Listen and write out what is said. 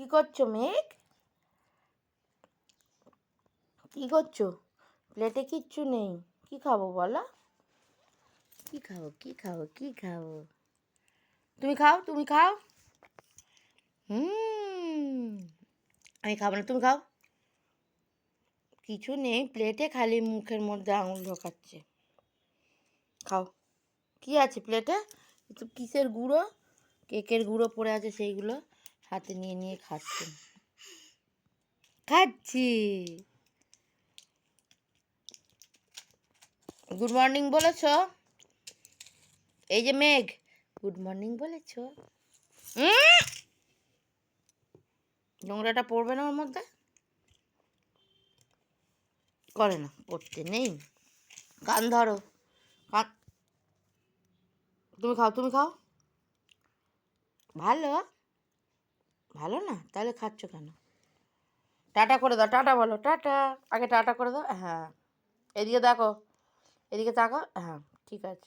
কি করছো মেঘ? কি করছো? প্লেটে কিচ্ছু নেই। কি খাবো বলো? কি খাবো কি খাবো কি খাবো? তুমি খাও, তুমি খাও। আমি খাবো না, তুমি খাও। কিছু নেই প্লেটে, খালি মুখের মধ্যে আঙুল ঢোকাচ্ছে। খাও। কি আছে প্লেটে? একটু কিসের গুঁড়ো, কেকের গুঁড়ো পড়ে আছে, সেইগুলো হাতে নিয়ে নিয়ে খাচ্ছে। খাচ্ছি। গুড মর্নিং বলেছ? এই যে মেঘ, গুড মর্নিং বলেছ? নোংরাটা পড়বে না ওর মধ্যে? করে না, পড়তে নেই। কান ধরো, কান। তুমি খাও, তুমি খাও। ভালো? ভালো না? তাহলে খাচ্ছ কেন? টাটা করে দাও, টাটা বলো, টাটা। আগে টাটা করে দাও। হ্যাঁ, এদিকে দেখো, এদিকে তাকাও। হ্যাঁ, ঠিক আছে।